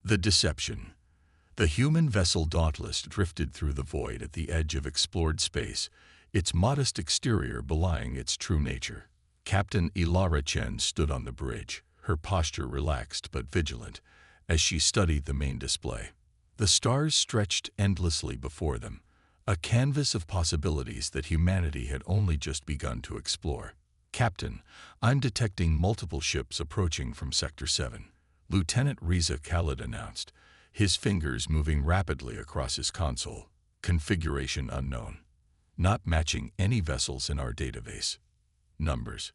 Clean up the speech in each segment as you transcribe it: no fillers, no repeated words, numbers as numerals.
The deception. The human vessel Dauntless drifted through the void at the edge of explored space, its modest exterior belying its true nature. Captain Ilara Chen stood on the bridge, her posture relaxed but vigilant, as she studied the main display. The stars stretched endlessly before them, a canvas of possibilities that humanity had only just begun to explore. "Captain, I'm detecting multiple ships approaching from Sector 7, Lieutenant Reza Khalid announced, his fingers moving rapidly across his console. "Configuration unknown. Not matching any vessels in our database." "Numbers?"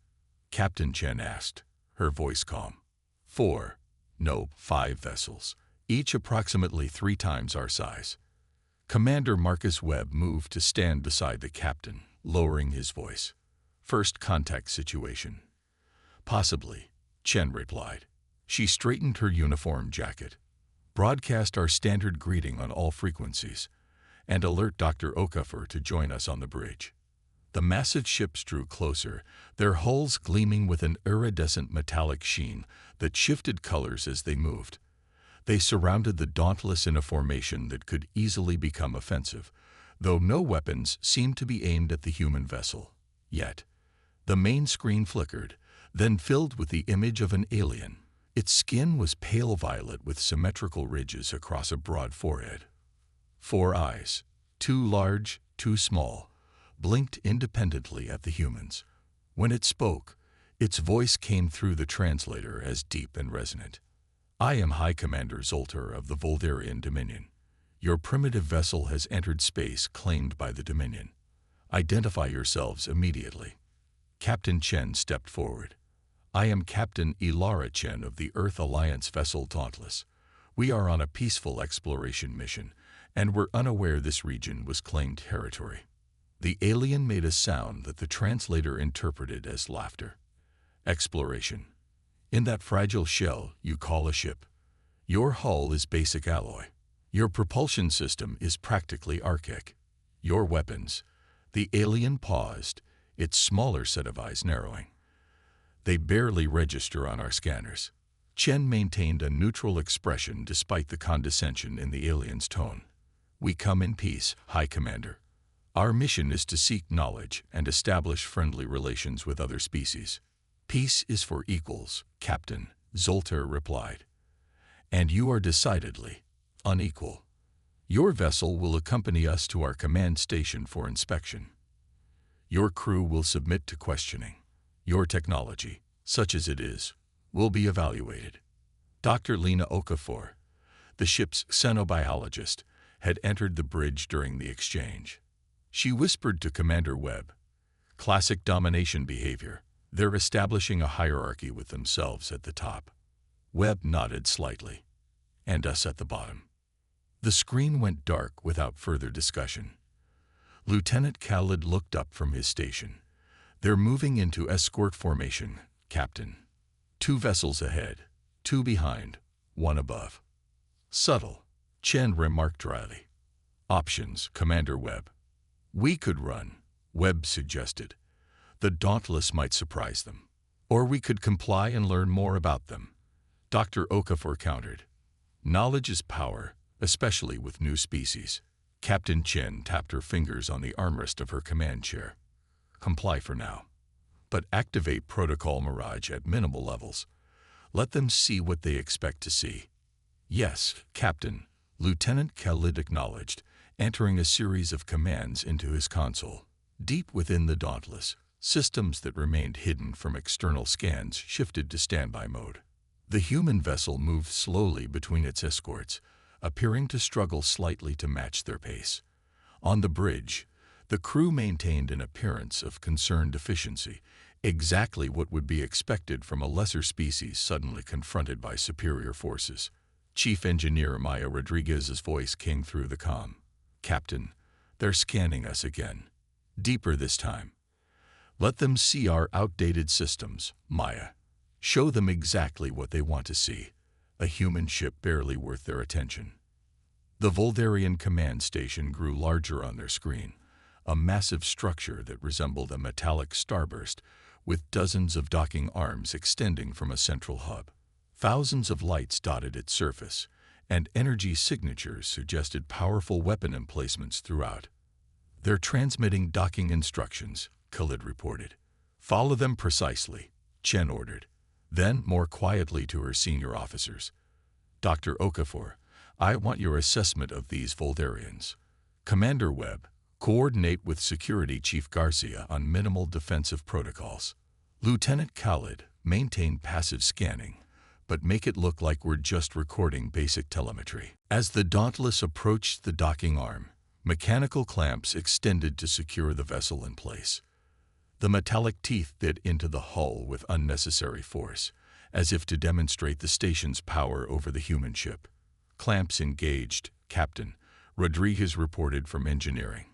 Captain Chen asked, her voice calm. "4. No, 5 vessels, each approximately 3 times our size." Commander Marcus Webb moved to stand beside the captain, lowering his voice. "First contact situation." "Possibly," Chen replied. She straightened her uniform jacket. "Broadcast our standard greeting on all frequencies, and alert Dr. Okafor to join us on the bridge." The massive ships drew closer, their hulls gleaming with an iridescent metallic sheen that shifted colors as they moved. They surrounded the Dauntless in a formation that could easily become offensive, though no weapons seemed to be aimed at the human vessel. Yet, the main screen flickered, then filled with the image of an alien. Its skin was pale violet with symmetrical ridges across a broad forehead. 4 eyes, 2 large, 2 small, blinked independently at the humans. When it spoke, its voice came through the translator as deep and resonant. "I am High Commander Zoltar of the Voldarian Dominion. Your primitive vessel has entered space claimed by the Dominion. Identify yourselves immediately." Captain Chen stepped forward. "I am Captain Ilara Chen of the Earth Alliance vessel Dauntless. We are on a peaceful exploration mission, and were unaware this region was claimed territory." The alien made a sound that the translator interpreted as laughter. "Exploration. In that fragile shell you call a ship. Your hull is basic alloy. Your propulsion system is practically archaic. Your weapons." The alien paused, its smaller set of eyes narrowing. "They barely register on our scanners." Chen maintained a neutral expression despite the condescension in the alien's tone. "We come in peace, High Commander. Our mission is to seek knowledge and establish friendly relations with other species." "Peace is for equals, Captain," Zoltar replied. "And you are decidedly unequal. Your vessel will accompany us to our command station for inspection. Your crew will submit to questioning. Your technology, such as it is, will be evaluated." Dr. Lena Okafor, the ship's xenobiologist, had entered the bridge during the exchange. She whispered to Commander Webb, "Classic domination behavior. They're establishing a hierarchy with themselves at the top." Webb nodded slightly. "And us at the bottom." The screen went dark without further discussion. Lieutenant Khalid looked up from his station. "They're moving into escort formation, Captain. 2 vessels ahead, 2 behind, 1 above." "Subtle," Chen remarked dryly. "Options, Commander Webb." "We could run," Webb suggested. "The Dauntless might surprise them. Or we could comply and learn more about them." Dr. Okafor countered. "Knowledge is power, especially with new species." Captain Chen tapped her fingers on the armrest of her command chair. "Comply for now. But activate Protocol Mirage at minimal levels. Let them see what they expect to see." "Yes, Captain," Lieutenant Khalid acknowledged, entering a series of commands into his console. Deep within the Dauntless, systems that remained hidden from external scans shifted to standby mode. The human vessel moved slowly between its escorts, appearing to struggle slightly to match their pace. On the bridge, the crew maintained an appearance of concerned efficiency, exactly what would be expected from a lesser species suddenly confronted by superior forces. Chief Engineer Maya Rodriguez's voice came through the comm. "Captain, they're scanning us again. Deeper this time. Let them see our outdated systems, Maya. Show them exactly what they want to see. A human ship barely worth their attention." The Voldarian command station grew larger on their screen, a massive structure that resembled a metallic starburst with dozens of docking arms extending from a central hub. Thousands of lights dotted its surface, and energy signatures suggested powerful weapon emplacements throughout. "They're transmitting docking instructions," Khalid reported. "Follow them precisely," Chen ordered. Then, more quietly to her senior officers, "Dr. Okafor, I want your assessment of these Voldarians. Commander Webb, coordinate with Security Chief Garcia on minimal defensive protocols. Lieutenant Khalid, maintain passive scanning, but make it look like we're just recording basic telemetry." As the Dauntless approached the docking arm, mechanical clamps extended to secure the vessel in place. The metallic teeth bit into the hull with unnecessary force, as if to demonstrate the station's power over the human ship. "Clamps engaged, Captain," Rodriguez reported from engineering.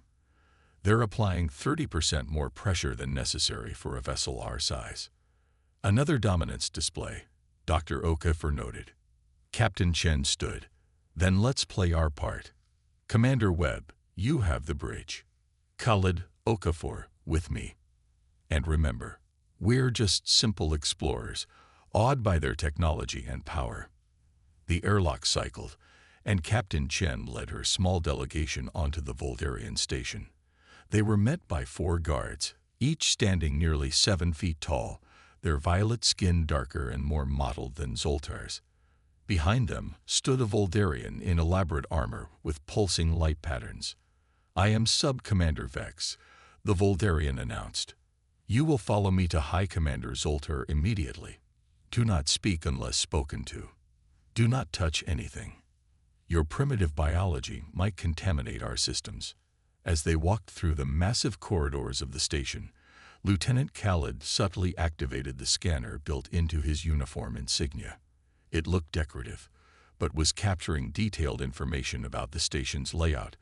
"They're applying 30% more pressure than necessary for a vessel our size." "Another dominance display," Dr. Okafor noted. Captain Chen stood. "Then let's play our part. Commander Webb, you have the bridge. Khalid, Okafor, with me. And remember, we're just simple explorers, awed by their technology and power." The airlock cycled, and Captain Chen led her small delegation onto the Voldarian station. They were met by 4 guards, each standing nearly 7 feet tall, their violet skin darker and more mottled than Zoltar's. Behind them stood a Voldarian in elaborate armor with pulsing light patterns. "I am Sub-Commander Vex," the Voldarian announced. "You will follow me to High Commander Zoltar immediately. Do not speak unless spoken to. Do not touch anything. Your primitive biology might contaminate our systems." As they walked through the massive corridors of the station, Lieutenant Khalid subtly activated the scanner built into his uniform insignia. It looked decorative, but was capturing detailed information about the station's layout,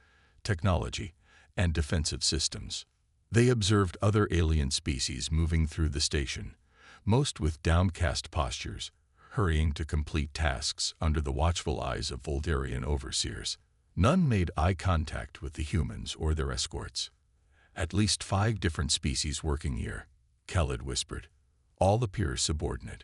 technology, and defensive systems. They observed other alien species moving through the station, most with downcast postures, hurrying to complete tasks under the watchful eyes of Voldarian overseers. None made eye contact with the humans or their escorts. "At least 5 different species working here," Khalid whispered. "All appear subordinate.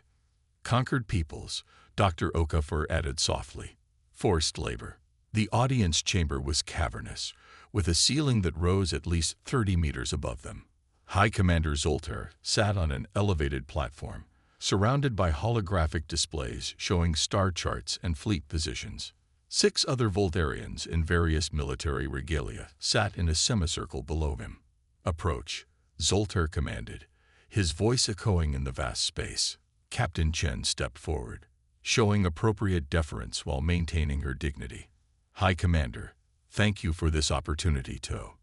Conquered peoples," Dr. Okafor added softly. "Forced labor." The audience chamber was cavernous, with a ceiling that rose at least 30 meters above them. High Commander Zoltar sat on an elevated platform, surrounded by holographic displays showing star charts and fleet positions. 6 other Voldarians in various military regalia sat in a semicircle below him. "Approach," Zoltar commanded, his voice echoing in the vast space. Captain Chen stepped forward, showing appropriate deference while maintaining her dignity. "High Commander, thank you for this opportunity to—"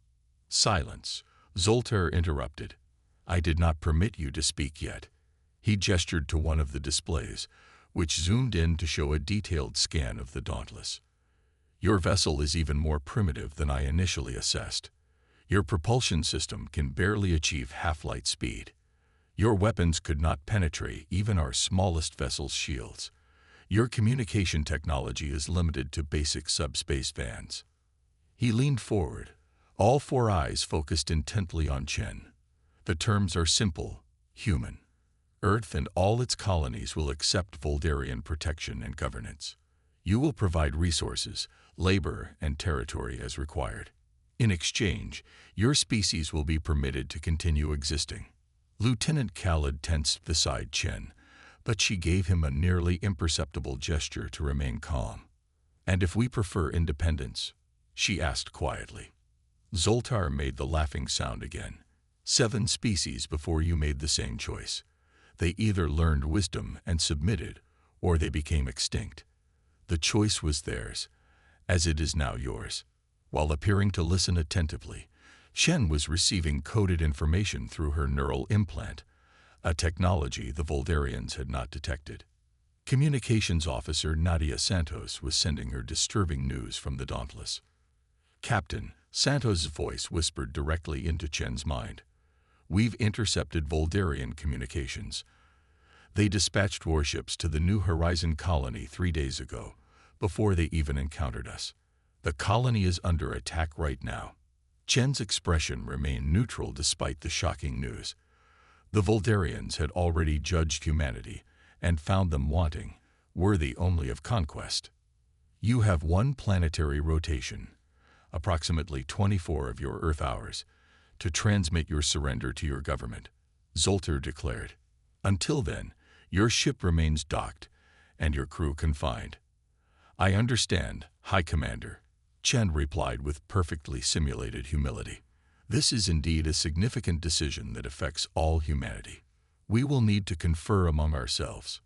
"Silence," Zoltar interrupted. "I did not permit you to speak yet." He gestured to one of the displays, which zoomed in to show a detailed scan of the Dauntless. "Your vessel is even more primitive than I initially assessed. Your propulsion system can barely achieve half-light speed. Your weapons could not penetrate even our smallest vessel's shields. Your communication technology is limited to basic subspace bands." He leaned forward, all 4 eyes focused intently on Chen. "The terms are simple, human. Earth and all its colonies will accept Voldarian protection and governance. You will provide resources, labor, and territory as required. In exchange, your species will be permitted to continue existing." Lieutenant Khalid tensed beside Chen, but she gave him a nearly imperceptible gesture to remain calm. "And if we prefer independence?" she asked quietly. Zoltar made the laughing sound again. 7 species before you made the same choice. They either learned wisdom and submitted, or they became extinct. The choice was theirs, as it is now yours. While appearing to listen attentively, Chen was receiving coded information through her neural implant, a technology the Voldarians had not detected. Communications Officer Nadia Santos was sending her disturbing news from the Dauntless. "Captain," Santos' voice whispered directly into Chen's mind. "We've intercepted Voldarian communications. They dispatched warships to the New Horizon colony 3 days ago, before they even encountered us. The colony is under attack right now." Chen's expression remained neutral despite the shocking news. The Voldarians had already judged humanity and found them wanting, worthy only of conquest. You have one planetary rotation, approximately 24 of your Earth hours, to transmit your surrender to your government, Zoltar declared. Until then, your ship remains docked and your crew confined. I understand, High Commander, Chen replied with perfectly simulated humility. This is indeed a significant decision that affects all humanity. We will need to confer among ourselves.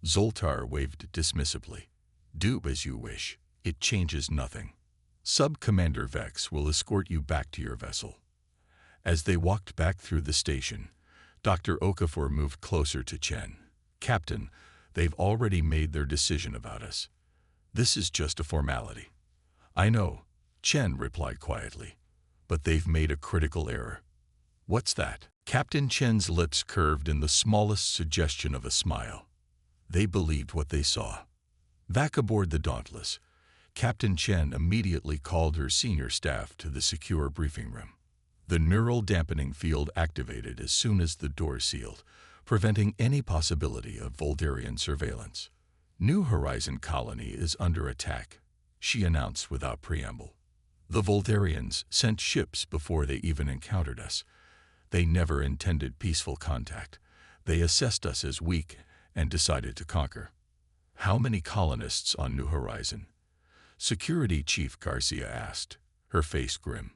Zoltar waved dismissively. Do as you wish. It changes nothing. Sub-Commander Vex will escort you back to your vessel. As they walked back through the station, Dr. Okafor moved closer to Chen. Captain, they've already made their decision about us. This is just a formality. I know, Chen replied quietly, but they've made a critical error. What's that? Captain Chen's lips curved in the smallest suggestion of a smile. They believed what they saw. Back aboard the Dauntless, Captain Chen immediately called her senior staff to the secure briefing room. The neural dampening field activated as soon as the door sealed, preventing any possibility of Voldarian surveillance. New Horizon colony is under attack, she announced without preamble. The Voldarians sent ships before they even encountered us. They never intended peaceful contact. They assessed us as weak and decided to conquer. How many colonists on New Horizon? Security Chief Garcia asked, her face grim.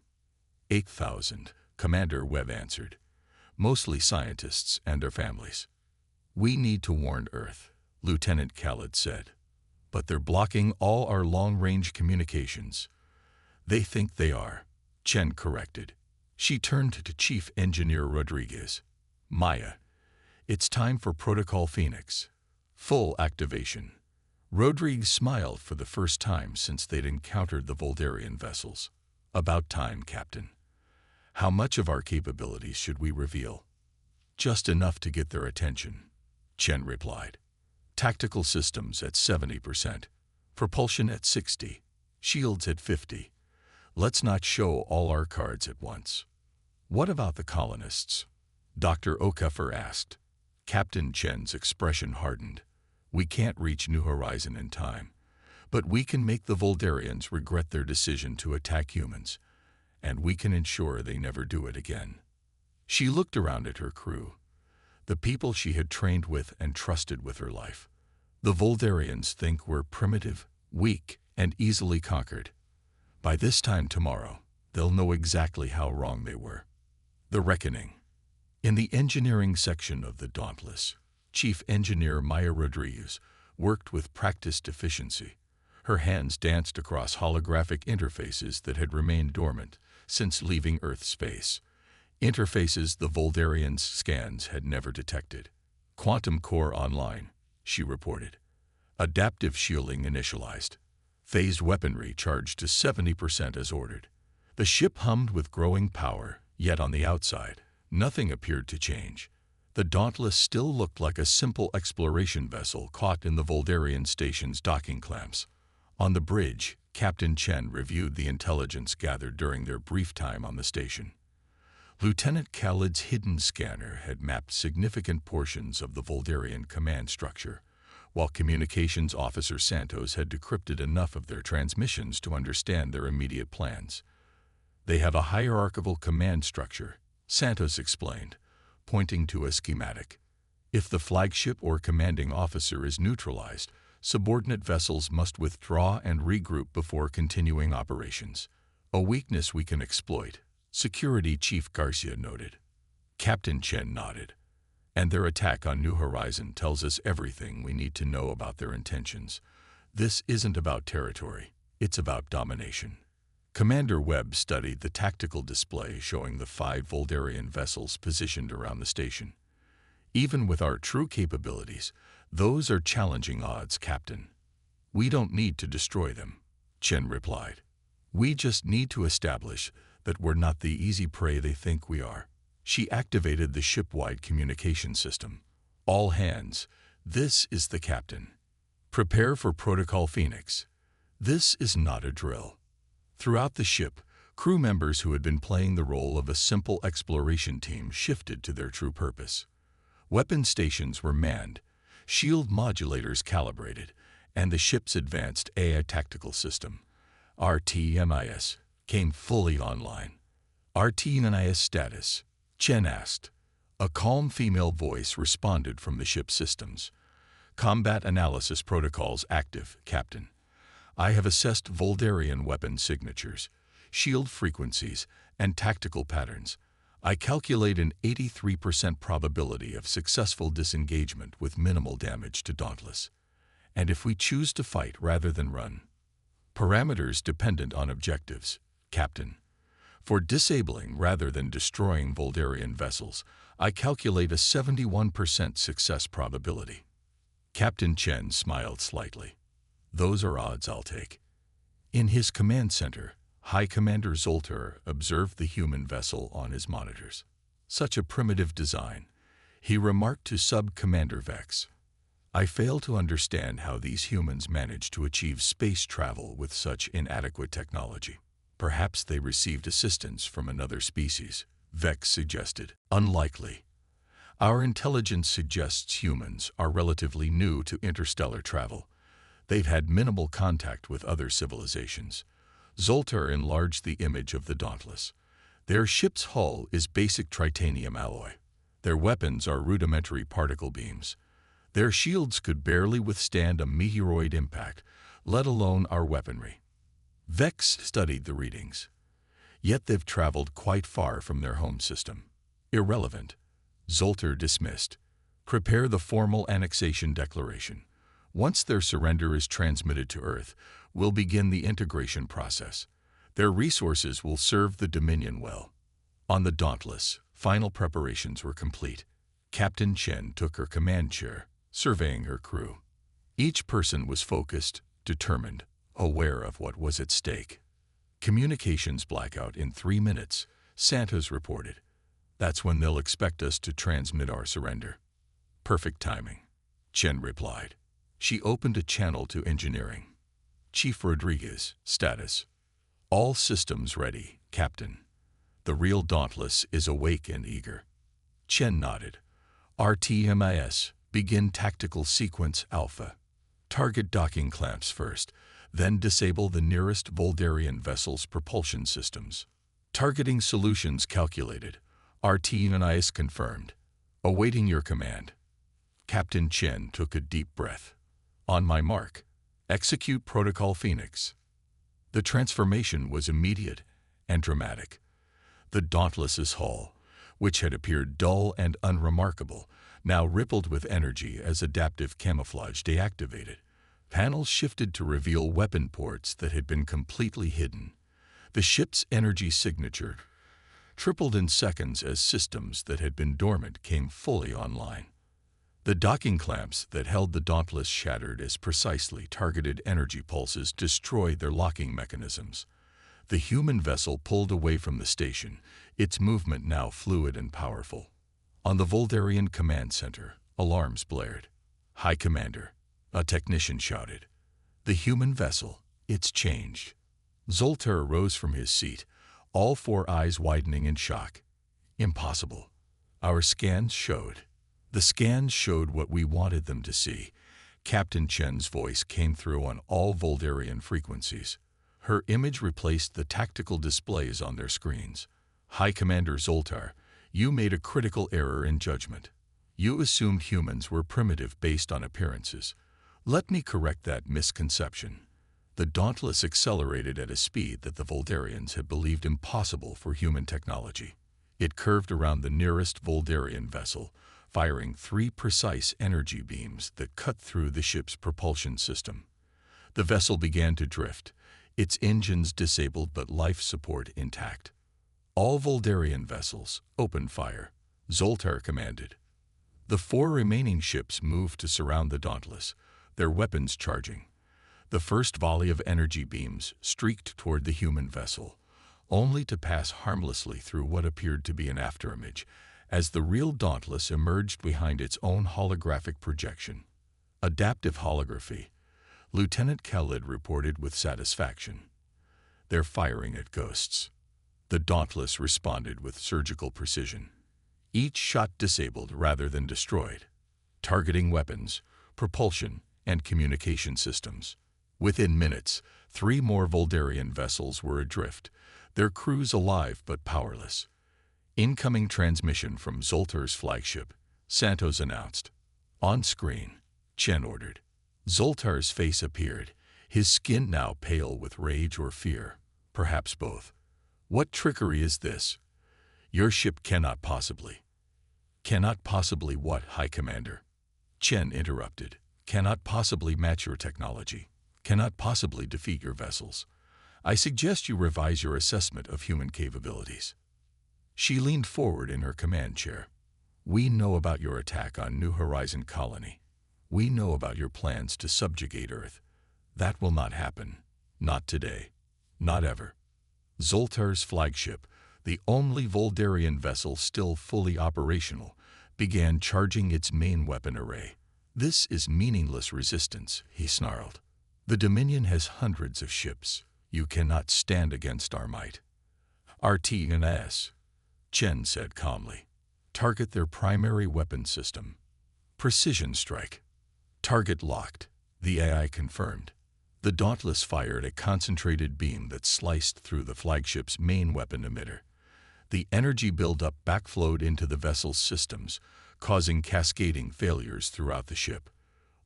8,000, Commander Webb answered. Mostly scientists and their families. We need to warn Earth, Lieutenant Khalid said. But they're blocking all our long-range communications. They think they are, Chen corrected. She turned to Chief Engineer Rodriguez. Maya, it's time for Protocol Phoenix. Full activation. Rodriguez smiled for the first time since they'd encountered the Voldarian vessels. About time, Captain. How much of our capabilities should we reveal? Just enough to get their attention, Chen replied. Tactical systems at 70%, propulsion at 60%, shields at 50%. Let's not show all our cards at once. What about the colonists? Dr. Okafor asked. Captain Chen's expression hardened. We can't reach New Horizon in time, but we can make the Voldarians regret their decision to attack humans, and we can ensure they never do it again. She looked around at her crew, the people she had trained with and trusted with her life. The Voldarians think we're primitive, weak, and easily conquered. By this time tomorrow, they'll know exactly how wrong they were. The Reckoning. In the engineering section of the Dauntless, Chief Engineer Maya Rodriguez worked with practiced efficiency. Her hands danced across holographic interfaces that had remained dormant since leaving Earth space. Interfaces the Voldarians' scans had never detected. Quantum core online, she reported. Adaptive shielding initialized. Phased weaponry charged to 70% as ordered. The ship hummed with growing power, yet on the outside, nothing appeared to change. The Dauntless still looked like a simple exploration vessel caught in the Voldarian station's docking clamps. On the bridge, Captain Chen reviewed the intelligence gathered during their brief time on the station. Lieutenant Khalid's hidden scanner had mapped significant portions of the Voldarian command structure, while Communications Officer Santos had decrypted enough of their transmissions to understand their immediate plans. They have a hierarchical command structure, Santos explained, pointing to a schematic. If the flagship or commanding officer is neutralized, subordinate vessels must withdraw and regroup before continuing operations. A weakness we can exploit, Security Chief Garcia noted. Captain Chen nodded. And their attack on New Horizon tells us everything we need to know about their intentions. This isn't about territory, it's about domination. Commander Webb studied the tactical display showing the 5 Voldarian vessels positioned around the station. Even with our true capabilities, those are challenging odds, Captain. We don't need to destroy them, Chen replied. We just need to establish that we're not the easy prey they think we are. She activated the ship-wide communication system. All hands, this is the captain. Prepare for Protocol Phoenix. This is not a drill. Throughout the ship, crew members who had been playing the role of a simple exploration team shifted to their true purpose. Weapon stations were manned, shield modulators calibrated, and the ship's advanced AI tactical system, RTMIS, came fully online. RTMIS status, Chen asked. A calm female voice responded from the ship's systems. Combat analysis protocols active, Captain. I have assessed Voldarian weapon signatures, shield frequencies, and tactical patterns. I calculate an 83% probability of successful disengagement with minimal damage to Dauntless. And if we choose to fight rather than run? Parameters dependent on objectives, Captain. For disabling rather than destroying Voldarian vessels, I calculate a 71% success probability. Captain Chen smiled slightly. Those are odds I'll take. In his command center, High Commander Zoltar observed the human vessel on his monitors. Such a primitive design, he remarked to Sub-Commander Vex. I fail to understand how these humans manage to achieve space travel with such inadequate technology. Perhaps they received assistance from another species, Vex suggested. Unlikely. Our intelligence suggests humans are relatively new to interstellar travel. They've had minimal contact with other civilizations. Zoltar enlarged the image of the Dauntless. Their ship's hull is basic titanium alloy. Their weapons are rudimentary particle beams. Their shields could barely withstand a meteoroid impact, let alone our weaponry. Vex studied the readings. Yet they've traveled quite far from their home system. Irrelevant. Zoltar dismissed. Prepare the formal annexation declaration. Once their surrender is transmitted to Earth, we'll begin the integration process. Their resources will serve the Dominion well. On the Dauntless, final preparations were complete. Captain Chen took her command chair, surveying her crew. Each person was focused, determined, aware of what was at stake. Communications blackout in 3 minutes, Santos reported. That's when they'll expect us to transmit our surrender. Perfect timing, Chen replied. She opened a channel to engineering. Chief Rodriguez, status. All systems ready, Captain. The real Dauntless is awake and eager. Chen nodded. RTMIS, begin tactical sequence Alpha. Target docking clamps first, then disable the nearest Voldarian vessel's propulsion systems. Targeting solutions calculated. RTMIS confirmed. Awaiting your command. Captain Chen took a deep breath. On my mark, execute Protocol Phoenix. The transformation was immediate and dramatic. The Dauntless's hull, which had appeared dull and unremarkable, now rippled with energy as adaptive camouflage deactivated. Panels shifted to reveal weapon ports that had been completely hidden. The ship's energy signature tripled in seconds as systems that had been dormant came fully online. The docking clamps that held the Dauntless shattered as precisely targeted energy pulses destroyed their locking mechanisms. The human vessel pulled away from the station, its movement now fluid and powerful. On the Voldarian command center, alarms blared. High Commander, a technician shouted. The human vessel, it's changed. Zoltar rose from his seat, all 4 eyes widening in shock. Impossible. Our scans showed. The scans showed what we wanted them to see. Captain Chen's voice came through on all Voldarian frequencies. Her image replaced the tactical displays on their screens. High Commander Zoltar, you made a critical error in judgment. You assumed humans were primitive based on appearances. Let me correct that misconception. The Dauntless accelerated at a speed that the Voldarians had believed impossible for human technology. It curved around the nearest Voldarian vessel, firing 3 precise energy beams that cut through the ship's propulsion system. The vessel began to drift, its engines disabled but life support intact. All Voldarian vessels, open fire, Zoltar commanded. The 4 remaining ships moved to surround the Dauntless, their weapons charging. The first volley of energy beams streaked toward the human vessel, only to pass harmlessly through what appeared to be an afterimage, as the real Dauntless emerged behind its own holographic projection. Adaptive holography, Lieutenant Khalid reported with satisfaction. They're firing at ghosts. The Dauntless responded with surgical precision. Each shot disabled rather than destroyed. Targeting weapons, propulsion, and communication systems. Within minutes, 3 more Voldarian vessels were adrift, their crews alive but powerless. Incoming transmission from Zoltar's flagship, Santos announced. On screen, Chen ordered. Zoltar's face appeared, his skin now pale with rage or fear, perhaps both. What trickery is this? Your ship cannot possibly. Cannot possibly what, High Commander? Chen interrupted. Cannot possibly match your technology. Cannot possibly defeat your vessels. I suggest you revise your assessment of human capabilities. She leaned forward in her command chair. We know about your attack on New Horizon Colony. We know about your plans to subjugate Earth. That will not happen. Not today. Not ever. Zoltar's flagship, the only Voldarian vessel still fully operational, began charging its main weapon array. This is meaningless resistance, he snarled. The Dominion has hundreds of ships. You cannot stand against our might. RT&S, Chen said calmly. Target their primary weapon system. Precision strike. Target locked, the AI confirmed. The Dauntless fired a concentrated beam that sliced through the flagship's main weapon emitter. The energy buildup backflowed into the vessel's systems, causing cascading failures throughout the ship.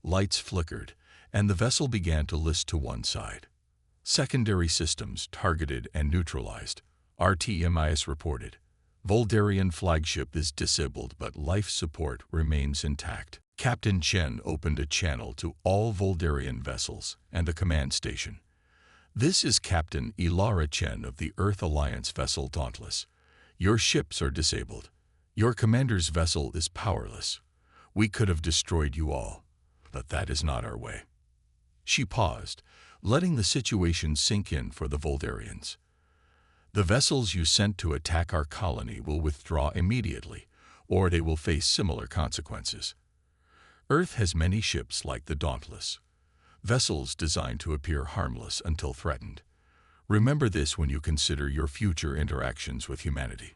Lights flickered, and the vessel began to list to one side. Secondary systems targeted and neutralized, RTMIS reported. Voldarian flagship is disabled, but life support remains intact. Captain Chen opened a channel to all Voldarian vessels and the command station. This is Captain Ilara Chen of the Earth Alliance vessel Dauntless. Your ships are disabled. Your commander's vessel is powerless. We could have destroyed you all, but that is not our way. She paused, letting the situation sink in for the Voldarians. The vessels you sent to attack our colony will withdraw immediately, or they will face similar consequences. Earth has many ships like the Dauntless, vessels designed to appear harmless until threatened. Remember this when you consider your future interactions with humanity.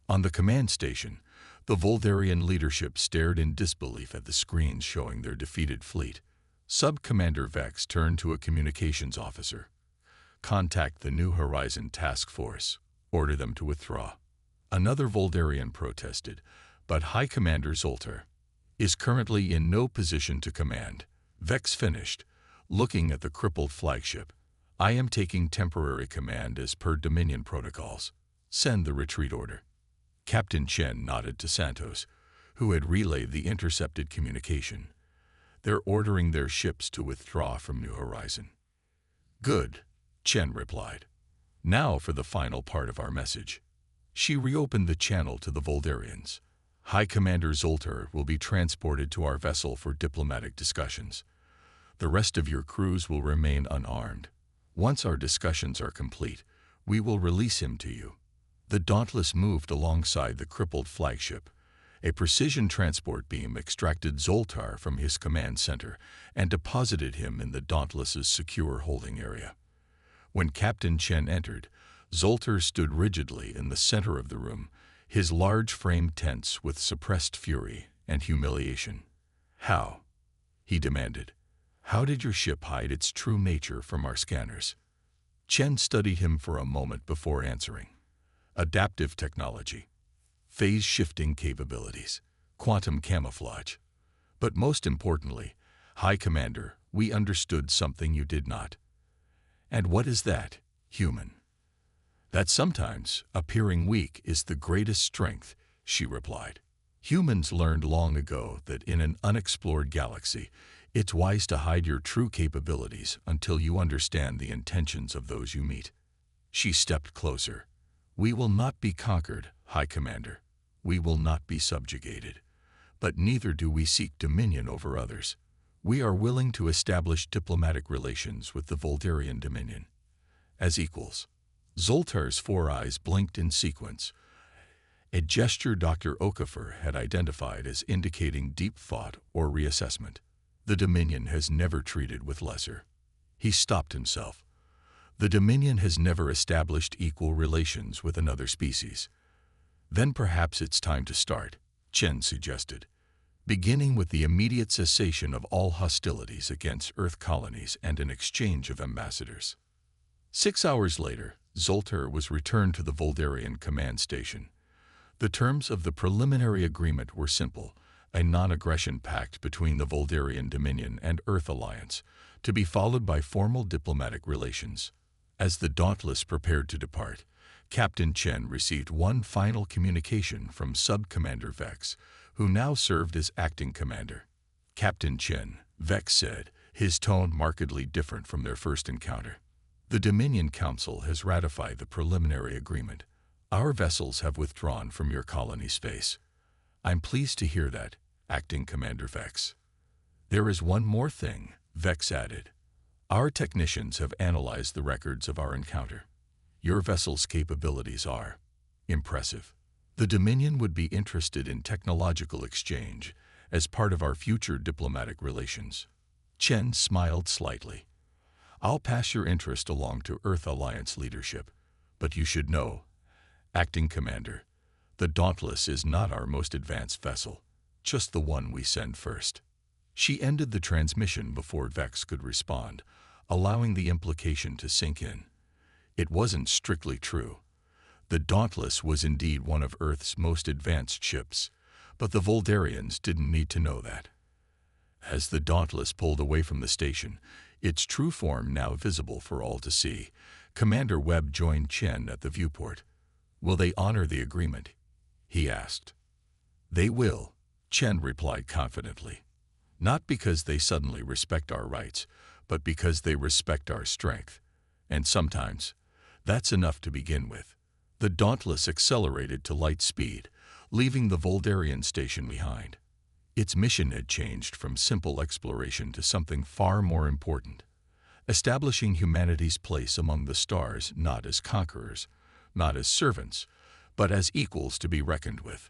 On the command station, the Voldarian leadership stared in disbelief at the screens showing their defeated fleet. Sub-Commander Vex turned to a communications officer. Contact the New Horizon Task Force. Order them to withdraw. Another Voldarian protested, but High Commander Zoltar is currently in no position to command. Vex finished, looking at the crippled flagship. I am taking temporary command as per Dominion protocols. Send the retreat order. Captain Chen nodded to Santos, who had relayed the intercepted communication. They're ordering their ships to withdraw from New Horizon. Good, Chen replied. Now for the final part of our message. She reopened the channel to the Voldarians. High Commander Zoltar will be transported to our vessel for diplomatic discussions. The rest of your crews will remain unarmed. Once our discussions are complete, we will release him to you. The Dauntless moved alongside the crippled flagship. A precision transport beam extracted Zoltar from his command center and deposited him in the Dauntless's secure holding area. When Captain Chen entered, Zoltar stood rigidly in the center of the room, his large frame tense with suppressed fury and humiliation. How? He demanded. How did your ship hide its true nature from our scanners? Chen studied him for a moment before answering. Adaptive technology, phase-shifting capabilities, quantum camouflage. But most importantly, High Commander, we understood something you did not. And what is that, human? That sometimes appearing weak is the greatest strength, she replied. Humans learned long ago that in an unexplored galaxy, it's wise to hide your true capabilities until you understand the intentions of those you meet. She stepped closer. We will not be conquered, High Commander. We will not be subjugated. But neither do we seek dominion over others. We are willing to establish diplomatic relations with the Voldarian Dominion. As equals. Zoltar's 4 eyes blinked in sequence, a gesture Dr. Okafor had identified as indicating deep thought or reassessment. The Dominion has never treated with lesser. He stopped himself. The Dominion has never established equal relations with another species. Then perhaps it's time to start, Chen suggested. beginning with the immediate cessation of all hostilities against Earth colonies and an exchange of ambassadors. 6 hours later, Zoltar was returned to the Voldarian command station. The terms of the preliminary agreement were simple: a non-aggression pact between the Voldarian Dominion and Earth Alliance, to be followed by formal diplomatic relations. As the Dauntless prepared to depart, Captain Chen received one final communication from Sub-Commander Vex, who now served as acting commander. "Captain Chen," Vex said, his tone markedly different from their first encounter. "The Dominion Council has ratified the preliminary agreement. Our vessels have withdrawn from your colony space." "I'm pleased to hear that, Acting Commander Vex." "There is one more thing," Vex added. "Our technicians have analyzed the records of our encounter. Your vessel's capabilities are impressive. The Dominion would be interested in technological exchange as part of our future diplomatic relations." Chen smiled slightly. "I'll pass your interest along to Earth Alliance leadership, but you should know, Acting Commander, the Dauntless is not our most advanced vessel, just the one we send first." She ended the transmission before Vex could respond, allowing the implication to sink in. It wasn't strictly true. The Dauntless was indeed one of Earth's most advanced ships, but the Voldarians didn't need to know that. As the Dauntless pulled away from the station, its true form now visible for all to see, Commander Webb joined Chen at the viewport. "Will they honor the agreement?" he asked. "They will," Chen replied confidently. "Not because they suddenly respect our rights, but because they respect our strength. And sometimes, that's enough to begin with." The Dauntless accelerated to light speed, leaving the Voldarian station behind. Its mission had changed from simple exploration to something far more important: establishing humanity's place among the stars not as conquerors, not as servants, but as equals to be reckoned with.